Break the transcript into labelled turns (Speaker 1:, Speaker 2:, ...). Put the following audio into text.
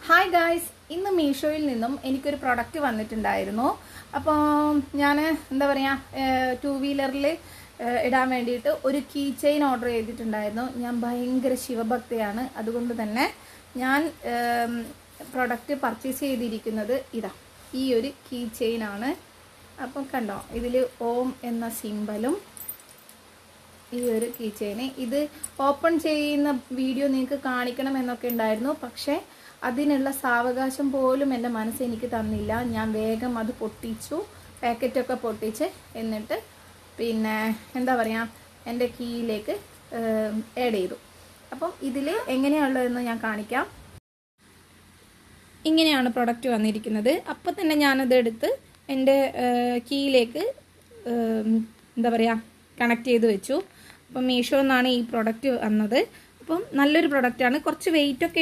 Speaker 1: Hi guys, ഇന്ന് മീഷോയിൽ നിന്നും എനിക്കൊരു പ്രൊഡക്റ്റ് വന്നിട്ടുണ്ടായിരുന്നു. അപ്പോൾ ഞാൻ എന്താ പറയുക, ടൂ വീലറിൽ ഇടാൻ വേണ്ടിയിട്ട് ഒരു കീ ചെയിൻ ഓർഡർ ചെയ്തിട്ടുണ്ടായിരുന്നു. ഞാൻ ഭയങ്കര ശിവഭക്തയാണ്, അതുകൊണ്ട് തന്നെ ഞാൻ പ്രൊഡക്റ്റ് പർച്ചേസ് ചെയ്തിരിക്കുന്നത് ഈ ഒരു കീ ചെയിനാണ്. അപ്പം കണ്ടോ, ഇതിൽ ഓം എന്ന സിമ്പലും ഈ ഒരു കീ ചെയിന്. ഇത് ഓപ്പൺ ചെയ്യുന്ന വീഡിയോ നിങ്ങൾക്ക് കാണിക്കണം എന്നൊക്കെ ഉണ്ടായിരുന്നു, പക്ഷേ അതിനുള്ള സാവകാശം പോലും എൻ്റെ മനസ്സ് എനിക്ക് തന്നില്ല. ഞാൻ വേഗം അത് പൊട്ടിച്ചു, പാക്കറ്റൊക്കെ പൊട്ടിച്ച്, എന്നിട്ട് പിന്നെ എന്താ പറയുക, എൻ്റെ കീയിലേക്ക് ആഡ് ചെയ്തു. അപ്പം ഇതിൽ എങ്ങനെയുള്ളതെന്ന് ഞാൻ കാണിക്കാം. ഇങ്ങനെയാണ് പ്രൊഡക്റ്റ് വന്നിരിക്കുന്നത്. അപ്പം തന്നെ ഞാനതെടുത്ത് എൻ്റെ കീയിലേക്ക് എന്താ പറയുക, കണക്ട് ചെയ്ത് വെച്ചു. അപ്പം മീഷോ എന്നാണ് ഈ പ്രൊഡക്റ്റ് വന്നത്. അപ്പം നല്ലൊരു പ്രൊഡക്റ്റാണ്. കുറച്ച് വെയിറ്റൊക്കെ